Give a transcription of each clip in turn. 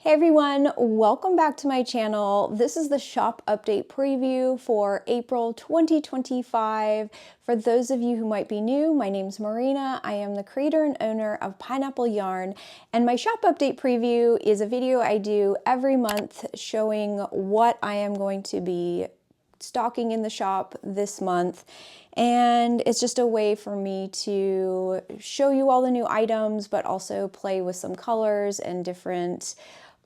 Hey everyone, welcome back to my channel. This is the shop update preview for April 2025. For those of you who might be new, my name's Marina. I am the creator and owner of Pineapple Yarn, and my shop update preview is a video I do every month showing what I am going to be stocking in the shop this month. And it's just a way for me to show you all the new items, but also play with some colors and different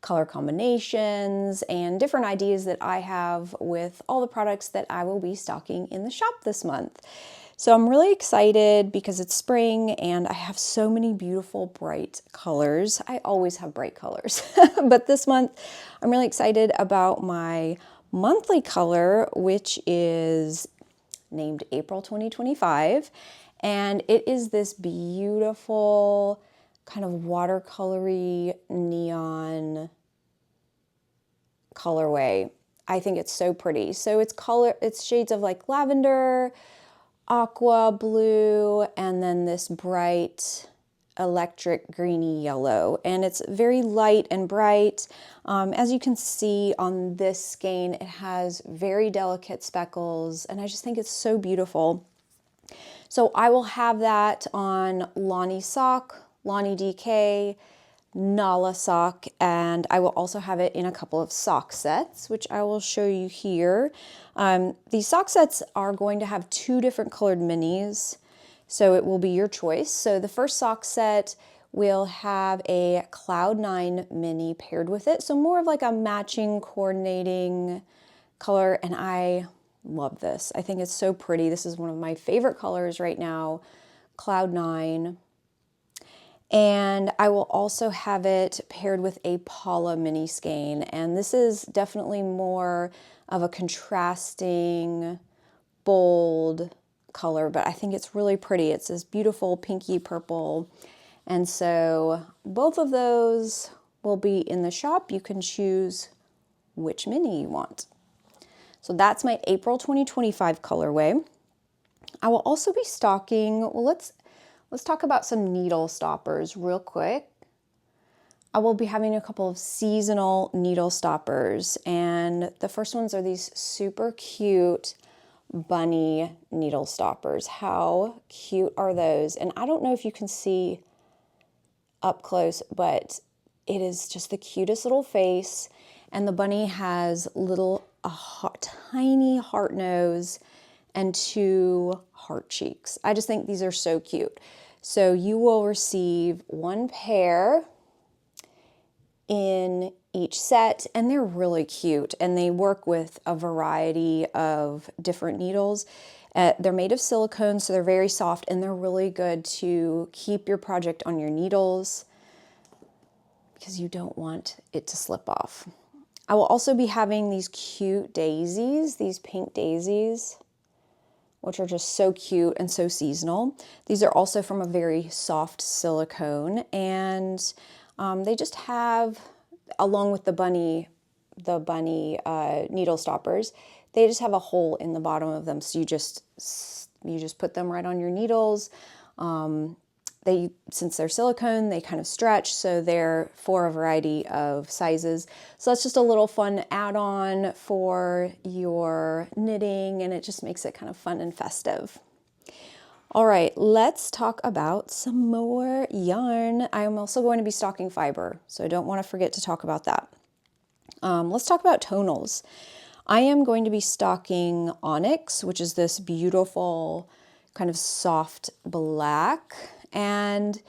color combinations and different ideas that I have with all the products that I will be stocking in the shop this month. So I'm really excited because it's spring and I have so many beautiful bright colors. I always have bright colors, but this month I'm really excited about my monthly color, which is named April 2025, and it is this beautiful kind of watercolory neon colorway. I think it's so pretty. So it's shades of like lavender, aqua blue, and then this bright electric greeny yellow, and it's very light and bright. As you can see on this skein, it has very delicate speckles, and I just think it's so beautiful. So I will have that on Lonnie sock, Lonnie DK, Nala sock, and I will also have it in a couple of sock sets, which I will show you here. These sock sets are going to have two different colored minis, so it will be your choice. So the first sock set will have a Cloud 9 mini paired with it, so more of like a matching coordinating color, and I love this. I think it's so pretty. This is one of my favorite colors right now, Cloud 9. And I will also have it paired with a Paula mini skein, and this is definitely more of a contrasting, bold color, but I think it's really pretty. It's this beautiful pinky purple, and so both of those will be in the shop. You can choose which mini you want. So that's my April 2025 colorway. I will also be stocking, well, let's talk about some needle stoppers real quick. I will be having a couple of seasonal needle stoppers, and the first ones are these super cute bunny needle stoppers. How cute are those? And I don't know if you can see up close, but it is just the cutest little face, and the bunny has tiny heart nose and two heart cheeks. I just think these are so cute. So you will receive one pair in each set, and they're really cute, and they work with a variety of different needles. They're made of silicone, so they're very soft, and they're really good to keep your project on your needles because you don't want it to slip off. I will also be having these cute daisies, these pink daisies, which are just so cute and so seasonal. These are also from a very soft silicone, and they just have, along with the bunny needle stoppers, they just have a hole in the bottom of them, so you just put them right on your needles. Since they're silicone, they kind of stretch, so they're for a variety of sizes. So that's just a little fun add-on for your knitting, and it just makes it kind of fun and festive. All right, let's talk about some more yarn. I'm also going to be stocking fiber, so I don't want to forget to talk about that. Let's talk about tonals. I am going to be stocking Onyx, which is this beautiful kind of soft black, and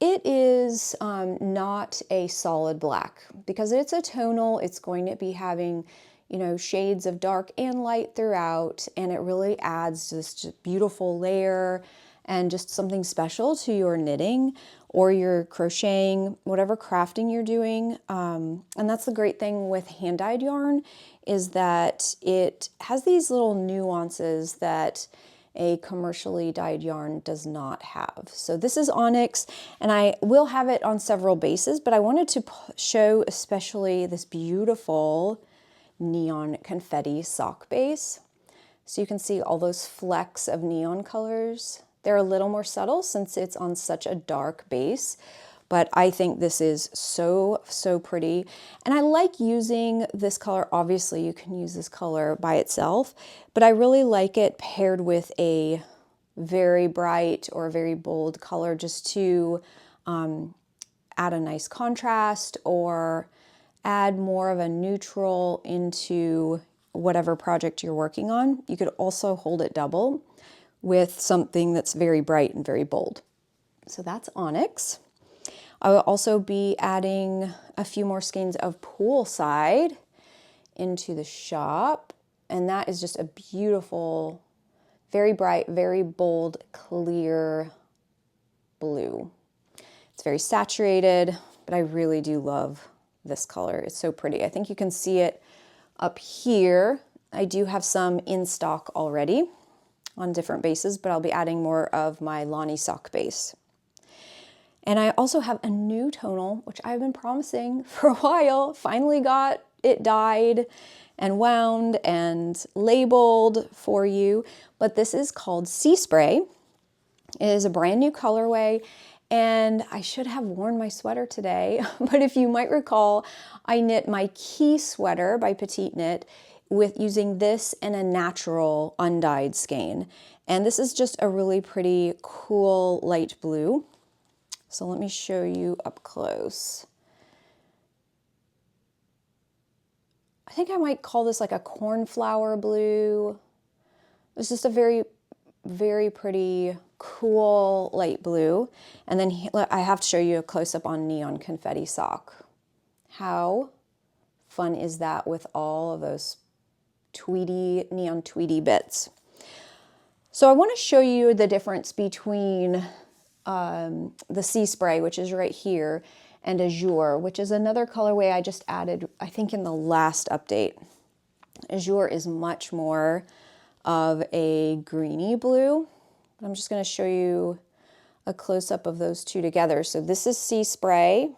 it is not a solid black. Because it's a tonal, it's going to be having, you know, shades of dark and light throughout, and it really adds this beautiful layer and just something special to your knitting or your crocheting, whatever crafting you're doing. And that's the great thing with hand-dyed yarn, is that it has these little nuances that a commercially dyed yarn does not have. So this is Onyx, and I will have it on several bases, but I wanted to show especially this beautiful neon confetti sock base. So you can see all those flecks of neon colors. They're a little more subtle since it's on such a dark base, but I think this is so, so pretty. And I like using this color. Obviously, you can use this color by itself, but I really like it paired with a very bright or very bold color just to add a nice contrast or add more of a neutral into whatever project you're working on. You could also hold it double with something that's very bright and very bold. So that's Onyx. I will also be adding a few more skeins of Poolside into the shop. And that is just a beautiful, very bright, very bold, clear blue. It's very saturated, but I really do love this color. It's so pretty. I think you can see it up here. I do have some in stock already on different bases, but I'll be adding more of my Lonnie sock base. And I also have a new tonal, which I've been promising for a while. Finally got it dyed and wound and labeled for you. But this is called Seaspray. It is a brand new colorway. And I should have worn my sweater today. But if you might recall, I knit my Key sweater by Petite Knit with using this and a natural undyed skein. And this is just a really pretty cool light blue. So let me show you up close. I think I might call this like a cornflower blue. It's just a very, very pretty, cool light blue. And then I have to show you a close-up on neon confetti sock. How fun is that with all of those tweedy, neon tweedy bits? So I want to show you the difference between the Seaspray, which is right here, and Azure, which is another colorway I just added, I think, in the last update. Azure is much more of a greeny blue. I'm just going to show you a close-up of those two together. So this is Seaspray,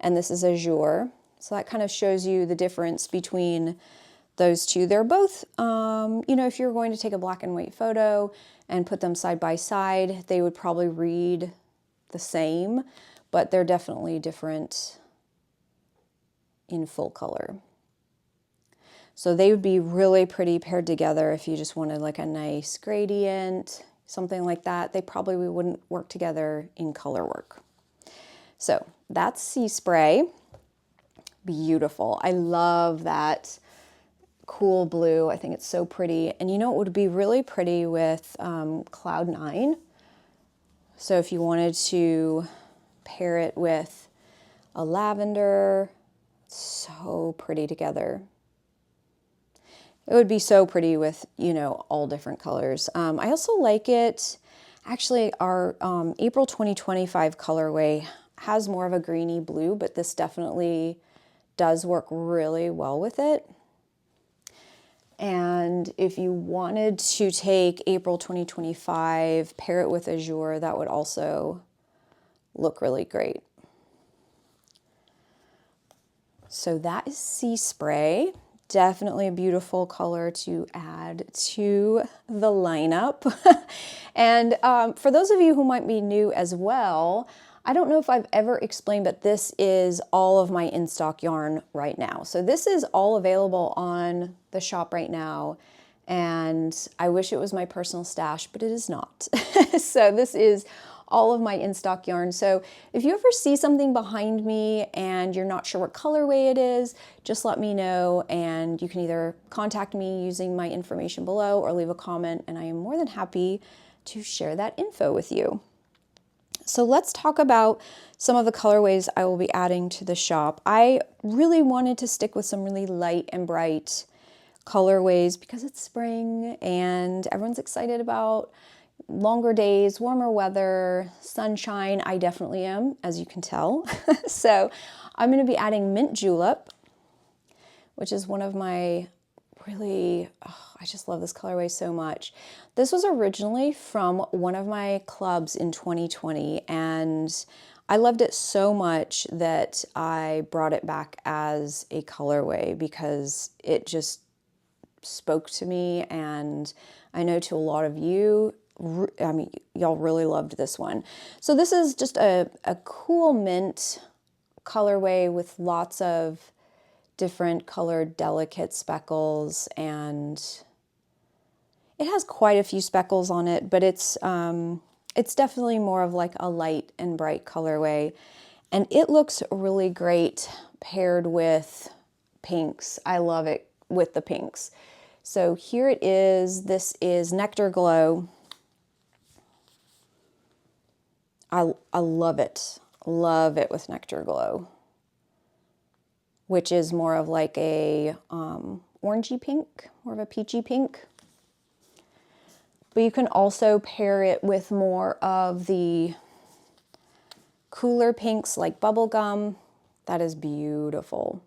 and this is Azure. So that kind of shows you the difference between those two. They're both, you know, if you're going to take a black and white photo and put them side by side, they would probably read the same, but they're definitely different in full color. So they would be really pretty paired together if you just wanted like a nice gradient, something like that. They probably wouldn't work together in color work. So that's Seaspray. Beautiful. I love that cool blue. I think it's so pretty. And you know, it would be really pretty with Cloud 9. So if you wanted to pair it with a lavender, so pretty together. It would be so pretty with, you know, all different colors. I also like it, actually our April 2025 colorway has more of a greeny blue, but this definitely does work really well with it. And if you wanted to take April 2025, pair it with Azure, that would also look really great. So that is Seaspray. Definitely a beautiful color to add to the lineup. And for those of you who might be new as well, I don't know if I've ever explained, but this is all of my in-stock yarn right now. So this is all available on the shop right now. And I wish it was my personal stash, but it is not. So this is all of my in-stock yarn. So if you ever see something behind me and you're not sure what colorway it is, just let me know, and you can either contact me using my information below or leave a comment, and I am more than happy to share that info with you. So let's talk about some of the colorways I will be adding to the shop. I really wanted to stick with some really light and bright colorways because it's spring and everyone's excited about longer days, warmer weather, sunshine. I definitely am, as you can tell. So I'm going to be adding Mint Julep, which is one of my really, I just love this colorway so much. This was originally from one of my clubs in 2020, and I loved it so much that I brought it back as a colorway because it just spoke to me, and I know to a lot of you, I mean, y'all really loved this one. So this is just a cool mint colorway with lots of different colored delicate speckles, and it has quite a few speckles on it, but it's definitely more of like a light and bright colorway, and it looks really great paired with pinks. I love it with the pinks. So here it is. This is Nectar Glow. I love it. Love it with Nectar Glow, which is more of like a orangey pink, more of a peachy pink. But you can also pair it with more of the cooler pinks like bubblegum. That is beautiful.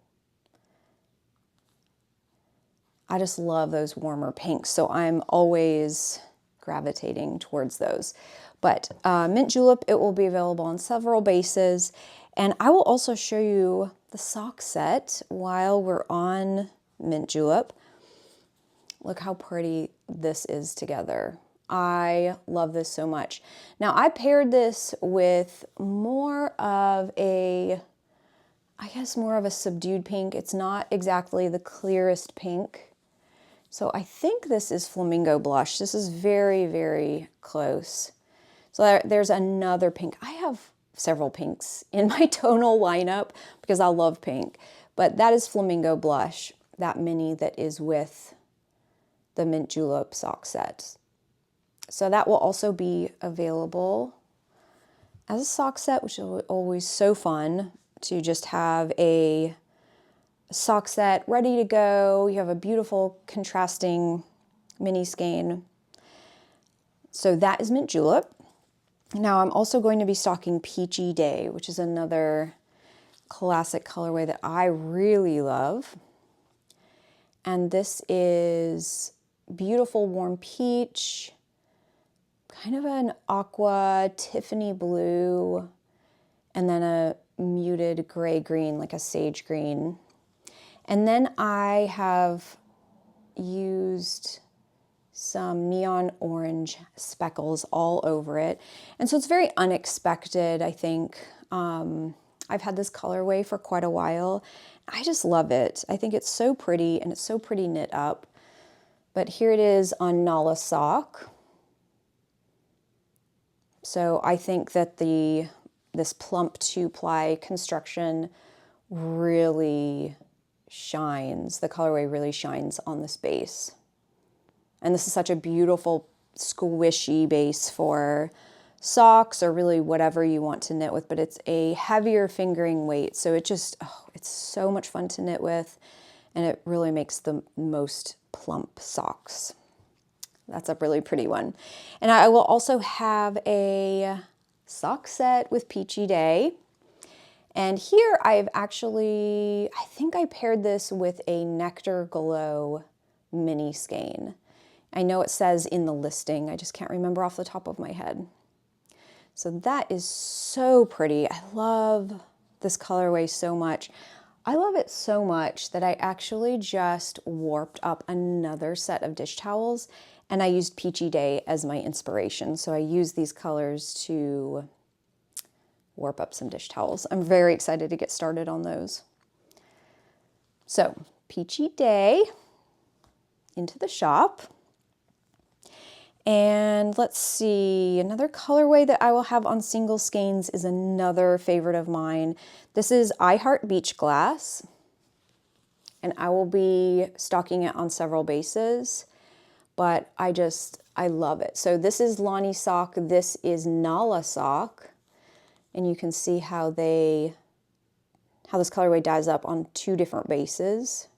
I just love those warmer pinks, so I'm always gravitating towards those. But Mint Julep, it will be available on several bases. And I will also show you the sock set while we're on Mint Julep. Look how pretty this is together. I love this so much. Now I paired this with more of a, I guess more of a subdued pink. It's not exactly the clearest pink. So I think this is Flamingo Blush. This is very, very close. So there's another pink. I have several pinks in my tonal lineup because I love pink. But that is Flamingo Blush, that mini that is with the Mint Julep sock set. So that will also be available as a sock set, which is always so fun to just have a sock set ready to go. You have a beautiful contrasting mini skein. So that is Mint Julep. Now I'm also going to be stocking Peachy Day, which is another classic colorway that I really love. And this is beautiful warm peach, kind of an aqua Tiffany blue, and then a muted gray green, like a sage green. And then I have used some neon orange speckles all over it. And so it's very unexpected, I think. I've had this colorway for quite a while. I just love it. I think it's so pretty, and it's so pretty knit up. But here it is on Nala sock. So I think that this plump 2-ply construction really shines. The colorway really shines on this base. And this is such a beautiful squishy base for socks or really whatever you want to knit with, but it's a heavier fingering weight. So it just, oh, it's so much fun to knit with, and it really makes the most plump socks. That's a really pretty one. And I will also have a sock set with Peachy Day. And here I've actually, I think I paired this with a Nectar Glow mini skein. I know it says in the listing, I just can't remember off the top of my head. So that is so pretty. I love this colorway so much. I love it so much that I actually just warped up another set of dish towels, and I used Peachy Day as my inspiration. So I used these colors to warp up some dish towels. I'm very excited to get started on those. So Peachy Day into the shop. And let's see, another colorway that I will have on single skeins is another favorite of mine. This is I Heart Beach Glass, and I will be stocking it on several bases, but I love it. So this is Lonnie sock, this is Nala sock, and you can see how this colorway dies up on 2 different bases.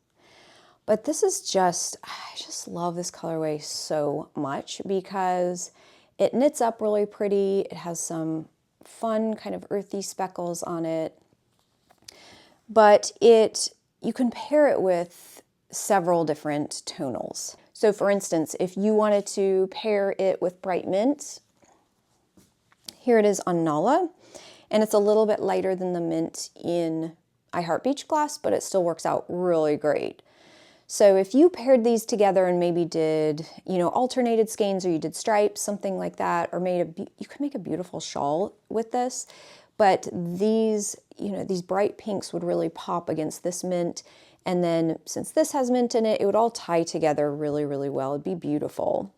But this is just, I just love this colorway so much because it knits up really pretty. It has some fun kind of earthy speckles on it. But you can pair it with several different tonals. So for instance, if you wanted to pair it with Bright Mint, here it is on Nala. And it's a little bit lighter than the mint in I Heart Beach Glass, but it still works out really great. So if you paired these together and maybe did, you know, alternated skeins, or you did stripes, something like that, or you could make a beautiful shawl with this. But these, you know, these bright pinks would really pop against this mint. And then since this has mint in it, it would all tie together really, really well. It'd be beautiful.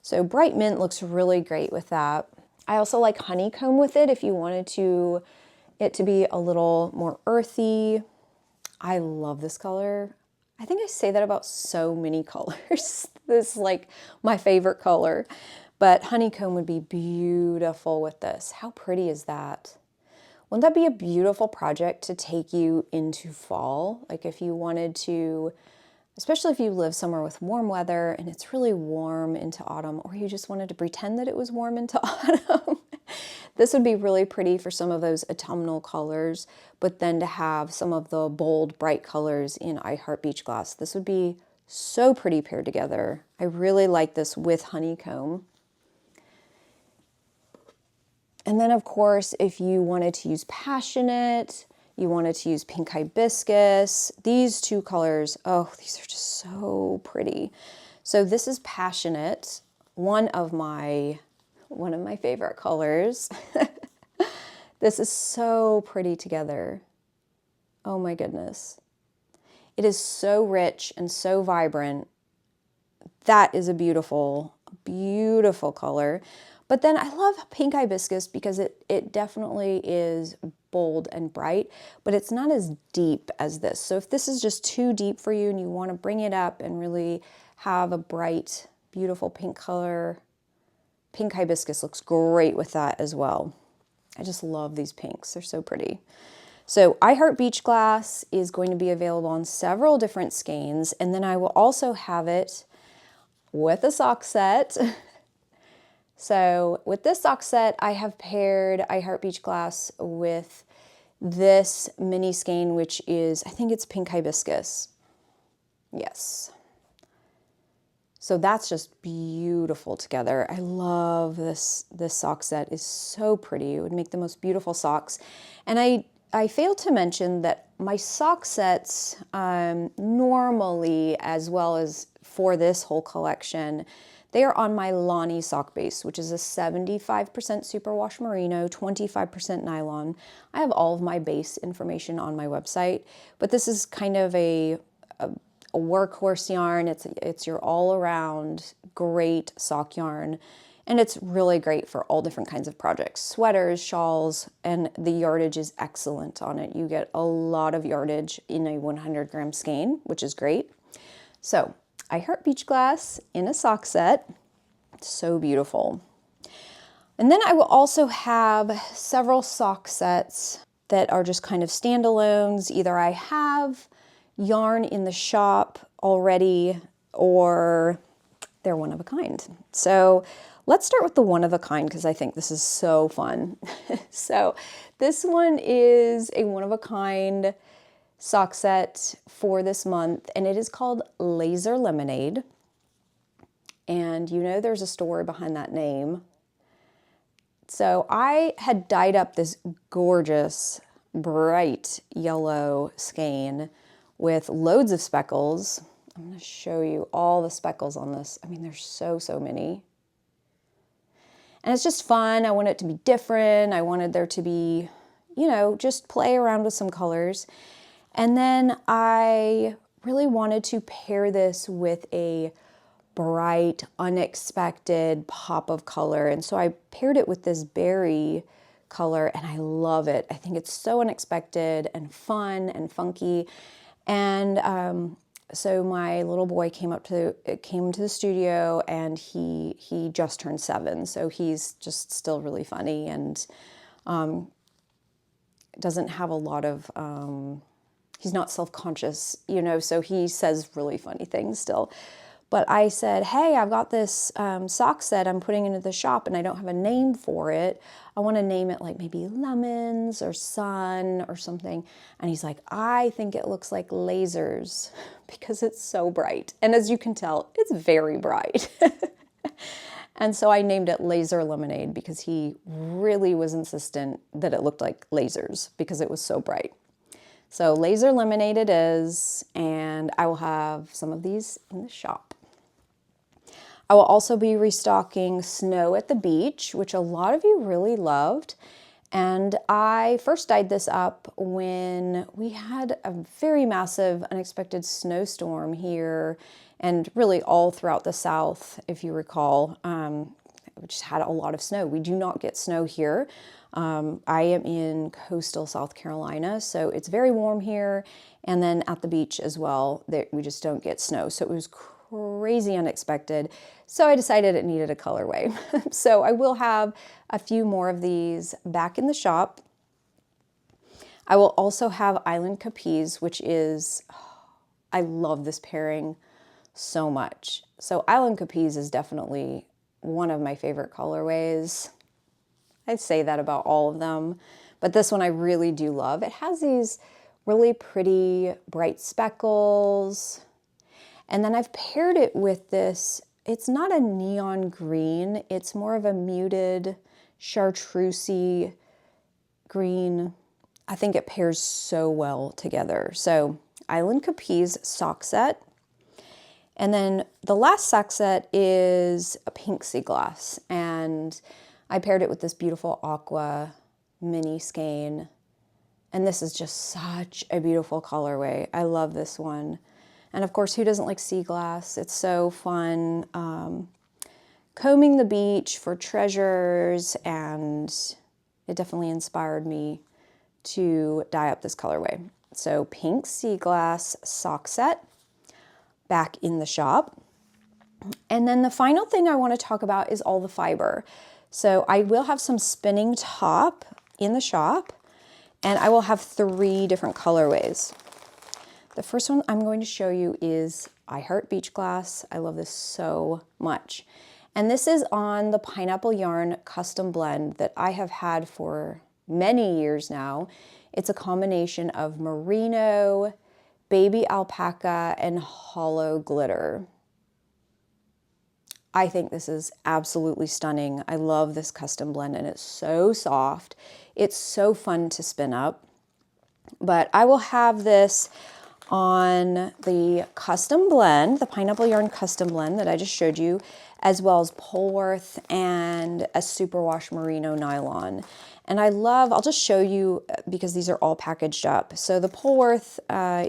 So bright mint looks really great with that. I also like honeycomb with it if you wanted it to be a little more earthy. I love this color. I think I say that about so many colors. This is like my favorite color. But honeycomb would be beautiful with this. How pretty is that? Wouldn't that be a beautiful project to take you into fall? Like if you wanted to, especially if you live somewhere with warm weather and it's really warm into autumn, or you just wanted to pretend that it was warm into autumn. This would be really pretty for some of those autumnal colors, but then to have some of the bold, bright colors in I Heart Beach Glass. This would be so pretty paired together. I really like this with honeycomb. And then, of course, if you wanted to use passionate, you wanted to use pink hibiscus, these two colors, oh, these are just so pretty. So this is passionate, one of my favorite colors. This is so pretty together. Oh my goodness. It is so rich and so vibrant. That is a beautiful, beautiful color. But then I love pink hibiscus because it definitely is bold and bright, but it's not as deep as this. So if this is just too deep for you and you want to bring it up and really have a bright, beautiful pink color, pink hibiscus looks great with that as well. I just love these pinks. They're so pretty. So I Heart Beach Glass is going to be available on several different skeins, and then I will also have it with a sock set. So with this sock set, I have paired I Heart Beach Glass with this mini skein, which is, I think it's pink hibiscus. Yes. So that's just beautiful together. I love this. This sock set is so pretty. It would make the most beautiful socks. And I failed to mention that my sock sets normally, as well as for this whole collection, they are on my Lonnie sock base, which is a 75% superwash merino, 25% nylon. I have all of my base information on my website, but this is kind of a workhorse yarn. It's your all-around great sock yarn, and it's really great for all different kinds of projects, sweaters, shawls, and the yardage is excellent on it. You get a lot of yardage in a 100-gram skein, which is great. So I Heart Beach Glass in a sock set. It's so beautiful. And then I will also have several sock sets that are just kind of standalones. Either I have yarn in the shop already, or they're one of a kind. So let's start with the one of a kind because I think this is so fun. So this one is a one of a kind sock set for this month, and it is called Laser Lemonade. And you know there's a story behind that name. So I had dyed up this gorgeous bright yellow skein with loads of speckles. I'm going to show you all the speckles on this. I mean, there's so many. And it's just fun. I want it to be different. I wanted there to be, you know, just play around with some colors. And then I really wanted to pair this with a bright, unexpected pop of color. And so I paired it with this berry color, and I love it. I think it's so unexpected and fun and funky. And so my little boy came to the studio, and he just turned 7, so he's just still really funny and doesn't have a lot of he's not self-conscious, you know, so he says really funny things still. But I said, hey, I've got this sock set I'm putting into the shop and I don't have a name for it. I want to name it like maybe Lemons or Sun or something. And he's like, I think it looks like lasers because it's so bright. And as you can tell, it's very bright. And so I named it Laser Lemonade because he really was insistent that it looked like lasers because it was so bright. So laser lemonade it is, and I will have some of these in the shop. I will also be restocking Snow at the Beach, which a lot of you really loved. And I first dyed this up when we had a very massive unexpected snowstorm here and really all throughout the South, if you recall. We just had a lot of snow. We do not get snow here. I am in coastal South Carolina, so it's very warm here. And then at the beach as well, we just don't get snow. So it was crazy unexpected. So I decided it needed a colorway. So I will have a few more of these back in the shop. I will also have Island Capiz, which is, I love this pairing so much. So Island Capiz is definitely one of my favorite colorways. I'd say that about all of them, but this one I really do love. It has these really pretty bright speckles. And then I've paired it with this, it's not a neon green, it's more of a muted chartreusey green. I think it pairs so well together. So Island Capiz sock set. And then the last sock set is a pink Seaglass, and I paired it with this beautiful aqua mini skein. And this is just such a beautiful colorway. I love this one. And of course, who doesn't like Seaglass? It's so fun. Combing the beach for treasures, and it definitely inspired me to dye up this colorway. So pink Seaglass sock set back in the shop. And then the final thing I want to talk about is all the fiber. So I will have some spinning top in the shop, and I will have 3 different colorways. The first one I'm going to show you is I Heart Beach Glass. I love this so much. And this is on the Pineapple Yarn custom blend that I have had for many years now. It's a combination of merino, baby alpaca, and hollow glitter. I think this is absolutely stunning. I love this custom blend, and it's so soft. It's so fun to spin up. But I will have this on the custom blend, the Pineapple Yarn custom blend that I just showed you, as well as polwarth and a superwash merino nylon. And I love, I'll just show you because these are all packaged up. So the polwarth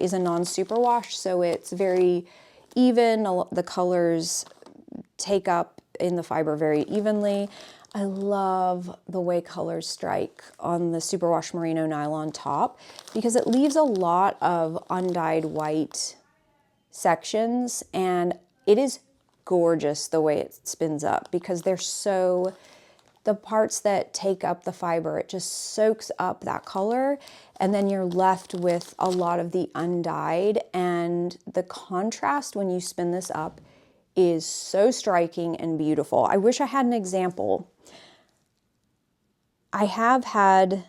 is a non-superwash, so it's very even. The colors take up in the fiber very evenly. I love the way colors strike on the superwash merino nylon top because it leaves a lot of undyed white sections, and it is gorgeous the way it spins up because they're so, the parts that take up the fiber, it just soaks up that color, and then you're left with a lot of the undyed, and the contrast when you spin this up is so striking and beautiful. I wish I had an example. I have had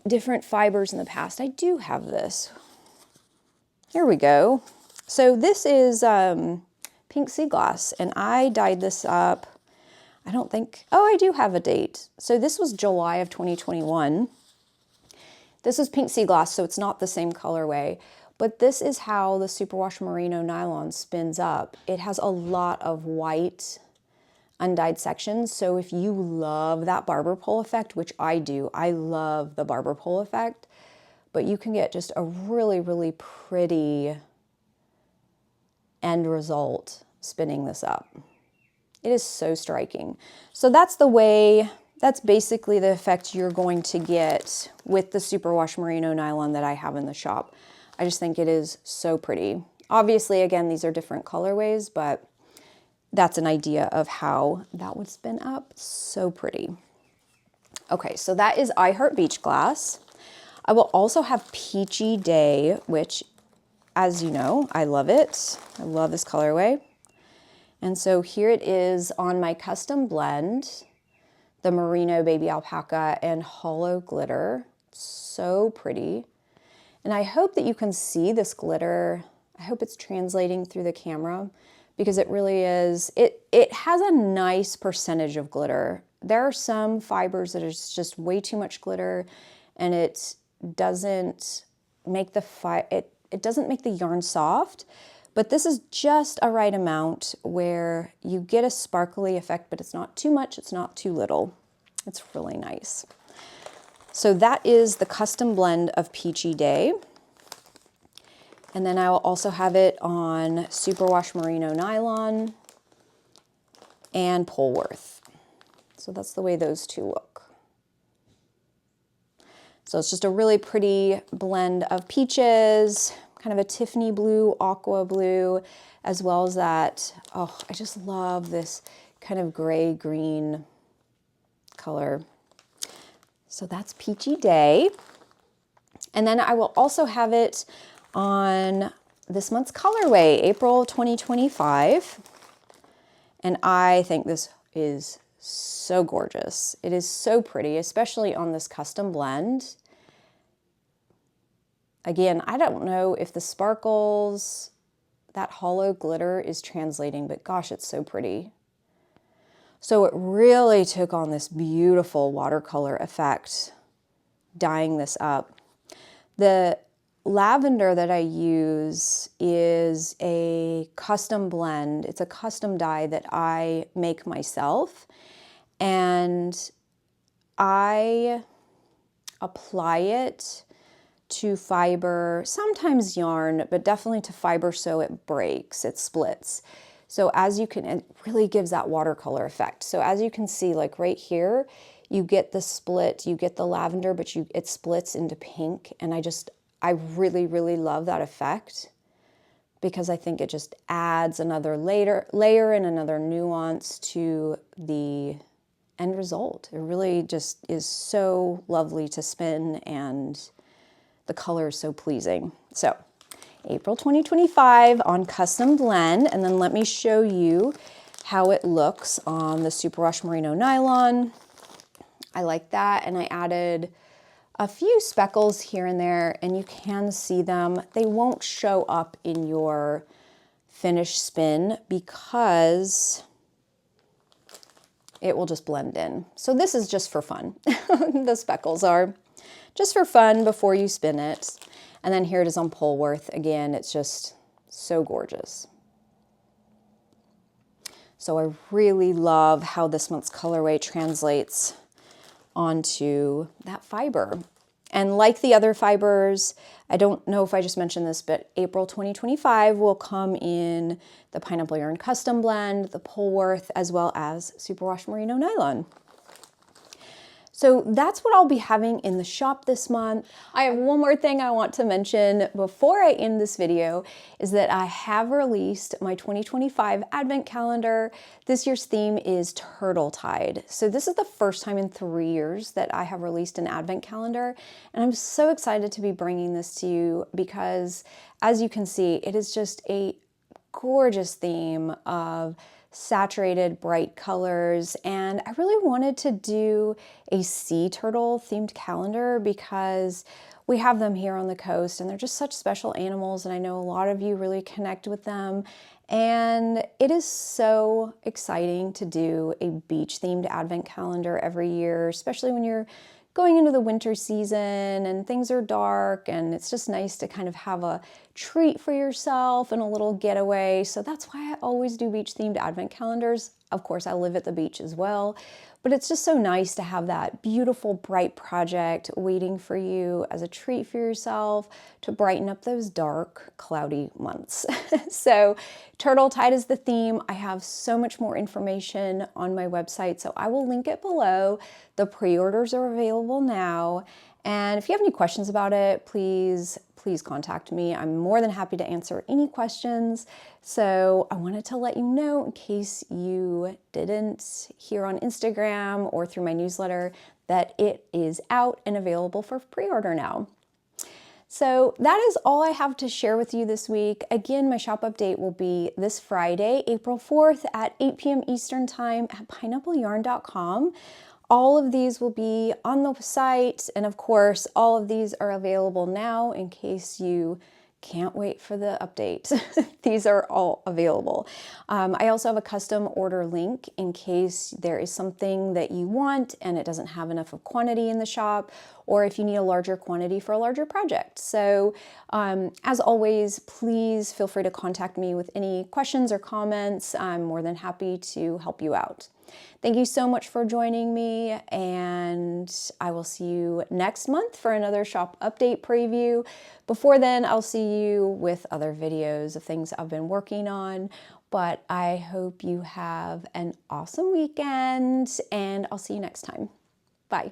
different fibers in the past. I do have this. Here we go. So this is pink Seaglass, and I dyed this up. I don't think, oh, I do have a date. So this was July of 2021. This is pink Seaglass, so it's not the same colorway, but this is how the superwash merino nylon spins up. It has a lot of white undyed sections. So if you love that barber pole effect, which I do, I love the barber pole effect, but you can get just a really, really pretty end result spinning this up. It is so striking. So that's the way, that's basically the effect you're going to get with the superwash merino nylon that I have in the shop. I just think it is so pretty. Obviously, again, these are different colorways, but that's an idea of how that would spin up. So pretty. Okay, so that is I Heart Beach Glass. I will also have Peachy Day, which, as you know, I love it. I love this colorway. And so here it is on my custom blend, the merino, baby alpaca, and hollow glitter. So pretty. And I hope that you can see this glitter. I hope it's translating through the camera because it really is. It has a nice percentage of glitter. There are some fibers that is just way too much glitter, and it doesn't make the it doesn't make the yarn soft, but this is just a right amount where you get a sparkly effect, but it's not too much, it's not too little. It's really nice. So that is the custom blend of Peachy Day. And then I will also have it on superwash merino nylon and polwarth. So that's the way those two look. So it's just a really pretty blend of peaches, kind of a Tiffany blue, aqua blue, as well as that, oh, I just love this kind of gray green color. So that's Peachy Day. And then I will also have it on this month's colorway, April 2025. And I think this is so gorgeous. It is so pretty, especially on this custom blend. Again, I don't know if the sparkles, that hollow glitter is translating, but gosh, it's so pretty. So it really took on this beautiful watercolor effect, dyeing this up. The lavender that I use is a custom blend. It's a custom dye that I make myself, and I apply it to fiber, sometimes yarn, but definitely to fiber so it breaks, it splits. So as you can, it really gives that watercolor effect. So as you can see, like right here, you get the split, you get the lavender, but it splits into pink. And I really, really love that effect because I think it just adds another layer and another nuance to the end result. It really just is so lovely to spin, and the color is so pleasing. So April 2025 on custom blend, and then let me show you how it looks on the superwash merino nylon. I like that, and I added a few speckles here and there, and you can see them. They won't show up in your finished spin because it will just blend in. So this is just for fun. The speckles are just for fun before you spin it. And then here it is on polwarth. Again, it's just so gorgeous. So I really love how this month's colorway translates onto that fiber. And like the other fibers, I don't know if I just mentioned this, but April 2025 will come in the pineapple yarn custom blend, the polwarth, as well as superwash merino nylon. So that's what I'll be having in the shop this month. I have one more thing I want to mention before I end this video, is that I have released my 2025 advent calendar. This year's theme is Turtle Tide. So this is the first time in 3 years that I have released an advent calendar. And I'm so excited to be bringing this to you because, as you can see, it is just a gorgeous theme of saturated bright colors, and I really wanted to do a sea turtle themed calendar because we have them here on the coast and they're just such special animals, and I know a lot of you really connect with them, and it is so exciting to do a beach themed advent calendar every year, especially when you're going into the winter season and things are dark, and it's just nice to kind of have a treat for yourself and a little getaway. So that's why I always do beach themed advent calendars. Of course, I live at the beach as well, but it's just so nice to have that beautiful bright project waiting for you as a treat for yourself to brighten up those dark, cloudy months. So Turtle Tide is the theme. I have so much more information on my website, so I will link it below. The pre-orders are available now. And if you have any questions about it, please contact me. I'm more than happy to answer any questions. So I wanted to let you know, in case you didn't hear on Instagram or through my newsletter, that it is out and available for pre-order now. So that is all I have to share with you this week. Again, my shop update will be this Friday, April 4th at 8 p.m. Eastern Time at pineappleyarn.com. All of these will be on the site, and of course, all of these are available now in case you can't wait for the update. These are all available. I also have a custom order link in case there is something that you want and it doesn't have enough of quantity in the shop, or if you need a larger quantity for a larger project. So as always, please feel free to contact me with any questions or comments. I'm more than happy to help you out. Thank you so much for joining me, and I will see you next month for another shop update preview. Before then, I'll see you with other videos of things I've been working on, but I hope you have an awesome weekend, and I'll see you next time. Bye.